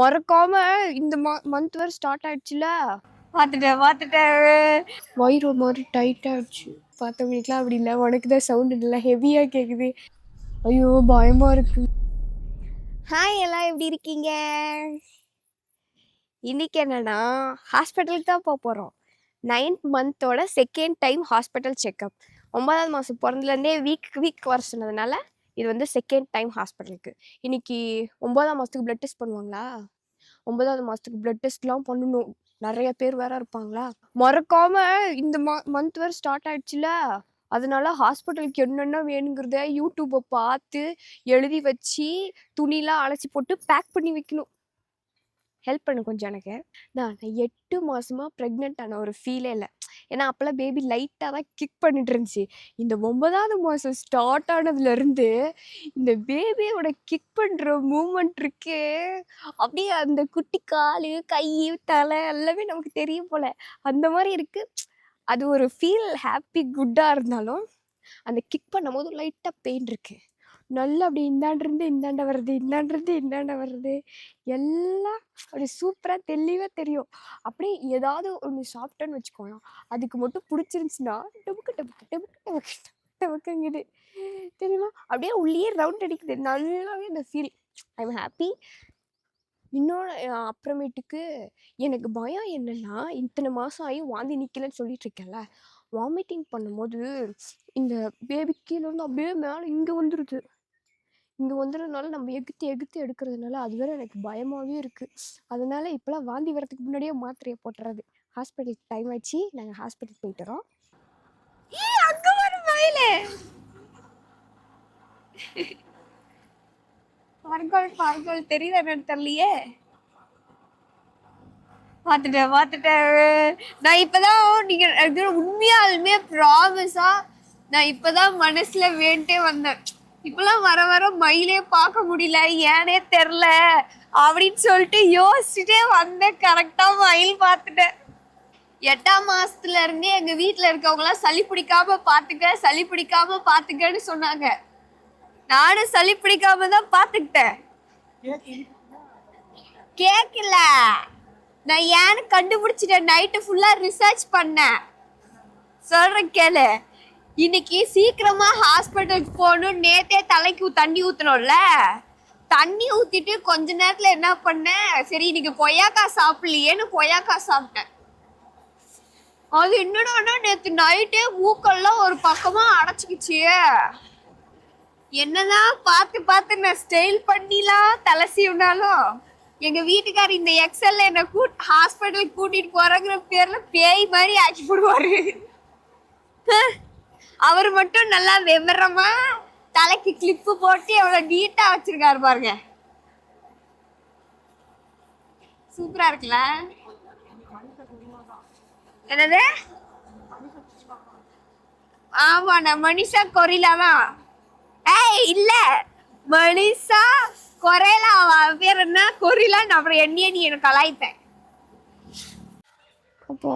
மறக்காம இந்த மந்த் வேற ஸ்டார்ட் ஆயிடுச்சுல, பார்த்துட்டேன் வயிறு ஒரு மாதிரி டைட் ஆயிடுச்சு. பார்த்தவங்களுக்குலாம் அப்படி இல்லை, உனக்கு தான் சவுண்டு நல்லா ஹெவியாக கேட்குது. ஐயோ பயமா இருக்கு. ஹாய், எல்லாம் எப்படி இருக்கீங்க? இன்னைக்கு என்னன்னா ஹாஸ்பிட்டலுக்கு தான் போக போகிறோம். 9th மந்தோட செகண்ட் டைம் ஹாஸ்பிட்டல் செக்அப். 9வது மாதம் பிறந்ததுலேருந்தே வீக் வர சொன்னதுனால இது வந்து செகண்ட் டைம் ஹாஸ்பிட்டலுக்கு. இன்னைக்கு 9ஆம் மாதத்துக்கு பிளட் டெஸ்ட் பண்ணுவாங்களா? 9வது மாதத்துக்கு பிளட் டெஸ்ட்லாம் பண்ணணும். நிறைய பேர் வேற இருப்பாங்களா? மறக்காம இந்த மந்த் வேற ஸ்டார்ட் ஆயிடுச்சுல, அதனால ஹாஸ்பிட்டலுக்கு என்னென்ன வேணுங்கிறத யூடியூப்பை பார்த்து எழுதி வச்சு துணிலாம் அழைச்சி போட்டு பேக் பண்ணி வைக்கணும். ஹெல்ப் பண்ணு கொஞ்சம் எனக்கு. நான் 8 மாதமாக ப்ரெக்னென்ட் ஆன ஒரு ஃபீலே இல்லை. ஏன்னா அப்போல்லாம் பேபி லைட்டாக தான் கிக் பண்ணிட்டு இருந்துச்சு. இந்த 9வது மாதம் ஸ்டார்ட் ஆனதுலேருந்து இந்த பேபியோட கிக் பண்ணுற மூமெண்ட் இருக்கே, அப்படியே அந்த குட்டி கால், கை, தலை எல்லாமே நமக்கு தெரியும் போல். அந்த மாதிரி இருக்குது. அது ஒரு ஃபீல், ஹாப்பி குட்டாக இருந்தாலும் அந்த கிக் பண்ணும் போது லைட்டாக பெயின் இருக்குது. நல்லா அப்படி இந்தாண்டிருந்து இந்தாண்ட வருது, இந்தாண்டிருந்து இந்தாண்ட வருது, எல்லாம் அப்படி சூப்பராக தெளிவாக தெரியும். அப்படியே ஏதாவது ஒன்று சாப்பிட்டோன்னு வச்சுக்கோங்க, அதுக்கு மட்டும் பிடிச்சிருந்துச்சுன்னா டபுக்கு டபுக்கு டபுக்கு டபுக்கு டபுக்குங்குது தெரியுமா? அப்படியே உள்ளே ரவுண்ட் அடிக்குது. நல்லாவே அந்த ஃபீல், ஐ எம் ஹாப்பி. இன்னொன்று அப்புறமேட்டுக்கு எனக்கு பயம் என்னென்னா, இத்தனை மாதம் ஆகி வாந்தி நிற்கலன்னு சொல்லிட்டு இருக்கேன்ல, வாமிட்டிங் பண்ணும்போது இந்த பேபி கீழேருந்து அப்படியே மேலே இங்கே வந்துடுது. இங்கே வந்துடுறதுனால நம்ம எகுத்து எடுக்கிறதுனால அது வேற எனக்கு பயமாகவே இருக்குது. அதனால இப்போலாம் வாந்தி வரதுக்கு முன்னாடியே மாத்திரையை போட்டுறது. ஹாஸ்பிட்டலுக்கு டைம் ஆயிடுச்சு, நாங்கள் ஹாஸ்பிட்டலுக்கு போயிட்டு வரோம். அங்கே ஒரு வயலே பார்கோல் தெரியுது என்னன்னு தெரியலையே. பார்த்துட்டேன். நான் இப்போதான் நீங்கள் உண்மையாலுமே ப்ராமிஸா நான் இப்போதான் மனசுல வேண்டே வந்தேன். இப்பெல்லாம் வர வர மயிலே பார்க்க முடியல, ஏனே தெரில அப்படின்னு சொல்லிட்டு யோசிச்சுட்டே வந்தேன். கரெக்டா மயில் பார்த்துட்டேன். 8ஆம் மாசத்துல இருந்தே எங்க வீட்டுல இருக்கவங்களாம் சளி பிடிக்காம பாத்துக்கன்னு சொன்னாங்க. நானும் சளி பிடிக்காம தான் பாத்துக்கிட்டேன். கேக்கல, நான் ஏன்னு கண்டுபிடிச்சிட்டேன். நைட்டு ஃபுல்லா ரிசர்ச் பண்ணேன். சொல்றேன் கேளு. இன்னைக்கு சீக்கிரமா ஹாஸ்பிட்டலுக்கு போகணும். நேத்தே தலைக்கு தண்ணி ஊத்தணும்ல, தண்ணி ஊத்திட்டு கொஞ்ச நேரத்துல என்ன பண்ணேன், சரி இன்னைக்கு கொய்யாக்காய் சாப்பிடலையேன்னு கொய்யாக்காய் சாப்பிட்டேன். அது என்னடா நேத்து நைட்டே மூக்கெல்லாம் ஒரு பக்கமா அடைச்சிக்கிச்சு. என்னதான் பார்த்து நான் ஸ்டைல் பண்ணிலாம் தலை சீவினாலும் எங்க வீட்டுக்காரர் இந்த எக்ஸல்ல என்ன ஹாஸ்பிட்டலுக்கு கூட்டிட்டு போறங்கிற பேர்ல பேய் மாதிரி ஆக்கி போடுவாரு. அவர் மட்டும் நல்லா விவரமா தலைக்கு கிளிப்பு போட்டு எவ்வளவு நீட்டா வச்சிருக்காரு பாருங்க. சூப்பரா இருக்குல்ல? என்னது? ஆமா, நான் மனிஷா கொரிலா தான். ஏய் இல்ல, மனிஷா கொரேலா பேர் என்ன, கொரிலான்னு அப்புறம் என்னையே நீ எனக்கு கலாய்ப்பேன். அப்போ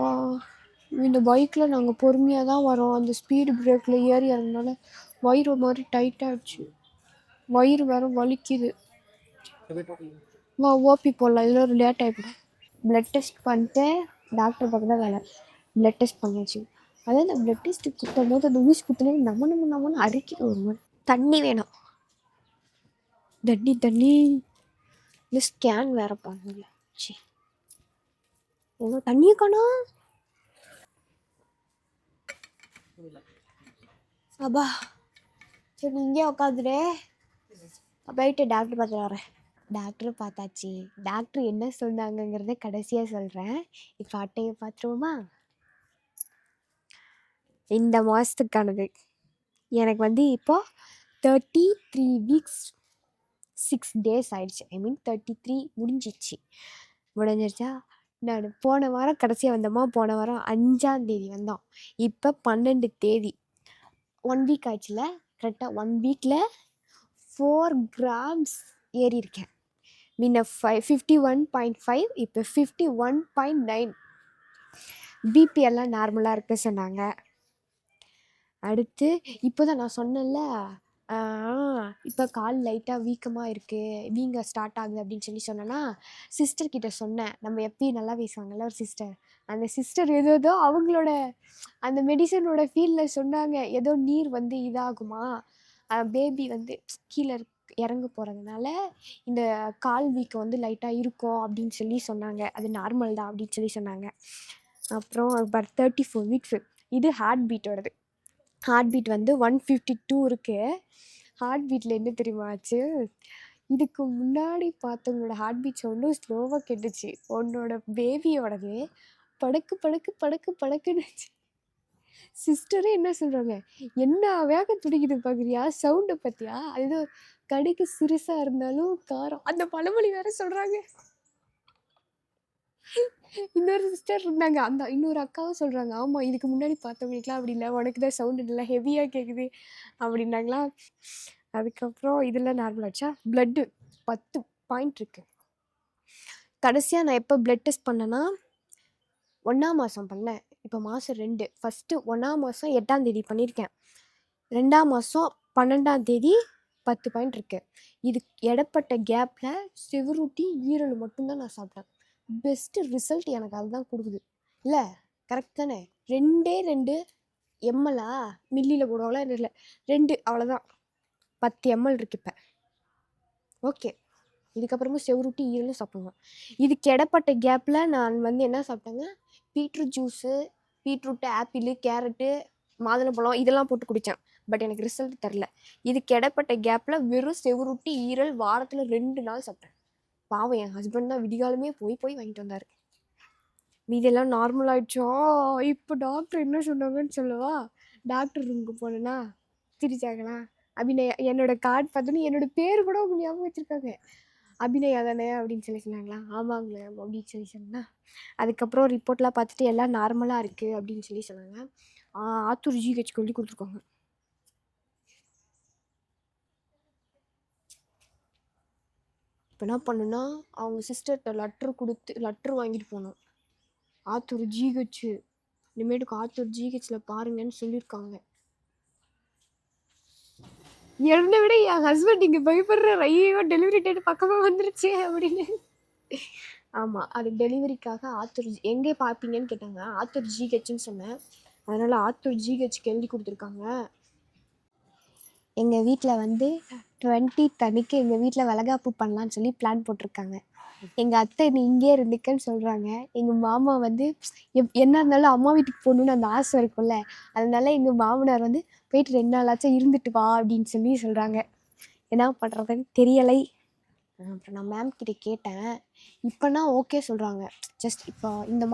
இந்த பைக்கில் நாங்கள் பொறுமையாக தான் வரோம். அந்த ஸ்பீடு பிரேக்கில் ஏறி அதனால வயிறு மாதிரி டைட் ஆகிடுச்சு. வயிறு வேறு வலிக்குது. ஓபி போடலாம், இதில் ஒரு லேட் ஆகிடும். பிளட் டெஸ்ட் பண்ணிட்டு டாக்டர் பக்கம் தான் வேலை. பிளட் டெஸ்ட் பண்ணியாச்சு. அதே அந்த பிளட் டெஸ்ட்டு குத்தும் போது அந்த ஊசி குத்துனே நம்மன்னு அடிக்கிற ஒரு மாதிரி. தண்ணி வேணும், தண்ணி. இந்த ஸ்கேன் வேறு பண்ணல. சரி, எவ்வளோ தண்ணியை காணோம். அப்பா சரி, இங்கே உட்காந்துரு. போயிட்டு டாக்டர் பார்த்து வரேன். டாக்டர் பார்த்தாச்சு. டாக்டர் என்ன சொன்னாங்கங்கிறத கடைசியாக சொல்கிறேன். இப்போ அட்டையை பார்த்துருவோமா? இந்த மாதத்துக்கானது எனக்கு வந்து இப்போது 33 வீக்ஸ் 6 days ஆயிடுச்சு. ஐ மீன் 33 முடிஞ்சிருச்சா? நான் போன வாரம் கடைசியாக வந்தோமா, போன வாரம் 5ஆம் தேதி வந்தோம். இப்போ 12 தேதி. 1 வீக் ஆயிடுச்சுல. கரெக்டாக 1 வீக்கில் 4 grams ஏறி இருக்கேன். முன்ன 51.5, இப்போ 51.9. பிபி எல்லாம் நார்மலாக இருக்க சொன்னாங்க. அடுத்து இப்போ தான் நான் சொன்னேன்ல, இப்போ கால் லைட்டாக வீக்கமாக இருக்குது, வீங்க ஸ்டார்ட் ஆகுது அப்படின்னு சொல்லி சொன்னேன்னா, சிஸ்டர் கிட்ட சொன்னேன். நம்ம எப்பயும் நல்லா பேசுவாங்கல்ல ஒரு சிஸ்டர், அந்த சிஸ்டர் ஏதோ அவங்களோட அந்த மெடிசனோட ஃபீல்டில் சொன்னாங்க. ஏதோ நீர் வந்து இதாகுமா, பேபி வந்து கீழே இறங்க போகிறதுனால இந்த கால் வீக்கம் வந்து லைட்டாக இருக்கும் அப்படின்னு சொல்லி சொன்னாங்க. அது நார்மல் தான் அப்படின்னு சொல்லி சொன்னாங்க. அப்புறம் 34 வீக்ஸு. இது ஹார்ட் பீட்டோடது. ஹார்ட் பீட் வந்து 152 இருக்குது. ஹார்ட் பீட்டில் என்ன தெரியுமா ஆச்சு, இதுக்கு முன்னாடி பார்த்தவங்களோட ஹார்ட் பீட் சவுண்டும் ஸ்லோவாக கேட்டுச்சு. உன்னோட பேபியோடது படக்கு படக்கு படக்கு படக்குன்னு. சிஸ்டரே என்ன சொல்கிறாங்க, என்ன வேக துடிக்குது பார்க்குறியா, சவுண்டை பார்த்தியா, அது கடிக்கு சிறுசாக இருந்தாலும் காரம், அந்த பழமொழி வேற சொல்கிறாங்க. இன்னொரு சிஸ்டர் இருந்தாங்க, அந்த இன்னொரு அக்காவும் சொல்கிறாங்க, ஆமாம் இதுக்கு முன்னாடி பார்த்தவங்களுக்குலாம் அப்படி இல்லை, உனக்கு தான் சவுண்டு நல்லா ஹெவியாக கேட்குது அப்படின்னாங்களா. அதுக்கப்புறம் இதெல்லாம் நார்மல் ஆச்சா. பிளட்டு 10 பாயிண்ட் இருக்குது. கடைசியாக நான் எப்போ பிளட் டெஸ்ட் பண்ணேன்னா 1ஆம் மாதம் பண்ணேன். இப்போ மாதம் 2. ஃபஸ்ட்டு 1ஆம் மாதம் 8ஆம் தேதி பண்ணியிருக்கேன். 2ஆம் மாதம் 12ஆம் தேதி 10 பாயிண்ட் இருக்குது. இது இடப்பட்ட கேப்பில் செவருட்டி ஈரல் மட்டும்தான் நான் சாப்பிட்டேன். பெஸ்ட்டு ரிசல்ட் எனக்கு அதுதான் கொடுக்குது. இல்லை கரெக்ட் தானே? 2 எம்எல்லா மில்லியில் போடுவாங்களா இல்லை 2 அவ்வளோதான். 10 எம்எல் இருக்குது இப்போ. ஓகே, இதுக்கப்புறமா செவருட்டி ஈரலும் சாப்பிடுவேன். இதுக்கு இடப்பட்ட கேப்பில் நான் வந்து என்ன சாப்பிட்டேங்க, beetroot juice, beetroot, apple, carrot, மாதுளம்பழம் இதெல்லாம் போட்டு குடித்தேன். பட் எனக்கு ரிசல்ட் தரல. இதுக்கு இடப்பட்ட கேப்பில் வெறும் செவருட்டி ஈரல் வாரத்தில் 2 நாள் சாப்பிட்டேன். பாவம் என் ஹஸ்பண்ட் தான் விடிகாலமே போய் வாங்கிட்டு வந்தார். மீதெல்லாம் நார்மல் ஆகிடுச்சோ. இப்போ டாக்டர் என்ன சொன்னாங்கன்னு சொல்லவா? டாக்டர் ரூமுக்கு போனேன்னா சிரிச்சாங்களா, அபிநயா என்னோட கார்டு பார்த்தோன்னு என்னோட பேர் கூட அவங்க ஞாபகம் வச்சுருக்காங்க. அபிநயா தானே அப்படின்னு சொல்லி சொன்னாங்களா. ஆமாங்களே அப்படின்னு சொல்லி சொன்னேன். அதுக்கப்புறம் ரிப்போர்ட்லாம் பார்த்துட்டு எல்லாம் நார்மலாக இருக்குது அப்படின்னு சொல்லி சொன்னாங்க. ஆத்தூர் ஜிஹெச் சொல்லி கொடுத்துருக்காங்க. இப்போ என்ன பண்ணுன்னா அவங்க சிஸ்டர்கிட்ட லெட்ரு வாங்கிட்டு போனோம். ஆத்தூர் ஜிஹெச் இனிமேட்டுக்கு ஆத்தூர் ஜிஹெச்சில் பாருங்கன்னு சொல்லியிருக்காங்க. என்னை விட என் ஹஸ்பண்ட் இங்கே பயப்படுற, ஐயோ டெலிவரி டேட் பக்கமாக வந்துருச்சு அப்படின்னு. ஆமாம், அது டெலிவரிக்காக ஆத்தூர் எங்கே பார்ப்பீங்கன்னு கேட்டாங்க. ஆத்தூர் ஜிஹெச்னு சொன்னேன். அதனால் ஆத்தூர் ஜிஹெச்க்கு எழுதி கொடுத்துருக்காங்க. எங்கள் வீட்டில் வந்து 20th அன்னைக்கு எங்கள் வீட்டில் வளகாப்பு பண்ணலான்னு சொல்லி பிளான் போட்டிருக்காங்க. எங்கள் அத்தை நீ இங்கே இருந்துக்கன்னு சொல்கிறாங்க. எங்கள் மாமா வந்து என்ன இருந்தாலும் அம்மா வீட்டுக்கு போகணுன்னு அந்த ஆசை இருக்கும்ல, அதனால எங்கள் மாமனார் வந்து போயிட்டு 2 நாளாச்சும் இருந்துட்டு வா அப்படின்னு சொல்லி சொல்கிறாங்க. என்ன பண்ணுறதுன்னு தெரியலை. அப்புறம் நான் மேம் கிட்ட கேட்டேன். இப்போனா ஓகே சொல்கிறாங்க. ஜஸ்ட் இப்போ இந்த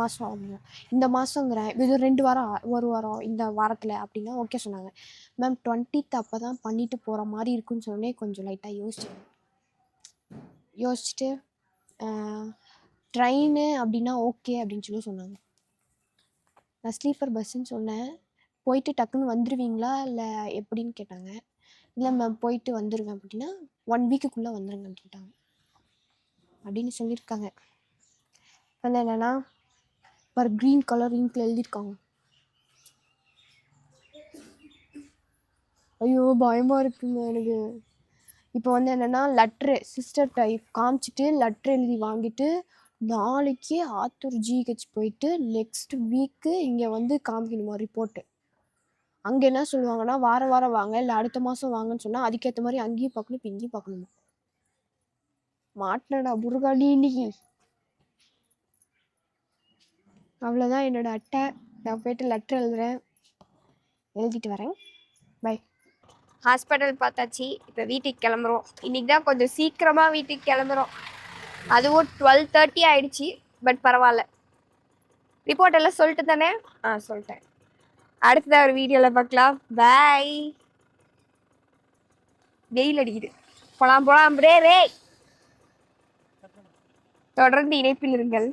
மாதங்கிறேன் இது 2 வாரம் 1 வாரம் இந்த வாரத்தில் அப்படின்னா ஓகே சொன்னாங்க. மேம் 20th அப்போ தான் பண்ணிட்டு போகிற மாதிரி இருக்குன்னு சொன்னே கொஞ்சம் லைட்டாக யோசிச்சுட்டு ட்ரெயினு அப்படின்னா ஓகே அப்படின்னு சொல்லி சொன்னாங்க. நான் ஸ்லீப்பர் பஸ்ஸுன்னு சொன்னேன். போயிட்டு டக்குன்னு வந்துடுவீங்களா இல்லை எப்படின்னு கேட்டாங்க. இல்லை மேம் போயிட்டு வந்துடுவேன் அப்படின்னா 1 வீக்குக்குள்ளே வந்துடுங்க அப்படின்ட்டாங்க அப்படின்னு சொல்லியிருக்காங்க. வந்து என்னென்னா ஒரு க்ரீன் கலர் இங்கில் எழுதியிருக்காங்க. ஐயோ பயமாக இருக்குங்க எனக்கு. இப்போ வந்து என்னென்னா லெட்ரு சிஸ்டர்கிட்ட காமிச்சிட்டு லெட்ரு எழுதி வாங்கிட்டு நாளைக்கு ஆத்தூர் ஜிஹெச் போயிட்டு நெக்ஸ்ட் வீக்கு இங்கே வந்து காமிக்கணுமா ரிப்போர்ட்டு. அங்கே என்ன சொல்லுவாங்கன்னா வாரம் வாங்க, இல்லை அடுத்த மாதம் வாங்கன்னு சொன்னால் அதுக்கேற்ற மாதிரி அங்கேயும் பார்க்கணும் இப்போ இங்கேயும் பார்க்கணுமா. மாட்டினடா முருகாடி இன்னைக்கு. அவ்வளோதான் என்னோட அட்டை. நான் போயிட்டு லெட்ரு எழுதிட்டு வரேன். பை. ஹாஸ்பிட்டல் பார்த்தாச்சு. இப்போ வீட்டுக்கு கிளம்புறோம். இன்றைக்கி தான் கொஞ்சம் சீக்கிரமாக வீட்டுக்கு கிளம்புறோம். அதுவும் 12:30 ஆயிடுச்சு. பட் பரவாயில்ல. ரிப்போர்ட் எல்லாம் சொல்லிட்டு தானே? சொல்லிட்டேன். அடுத்ததான் ஒரு வீடியோவில் பார்க்கலாம். பாய். வெயில் அடிக்குது. போலாம் ரே. தொடர்ந்து இணைப்பில் இருங்கள்.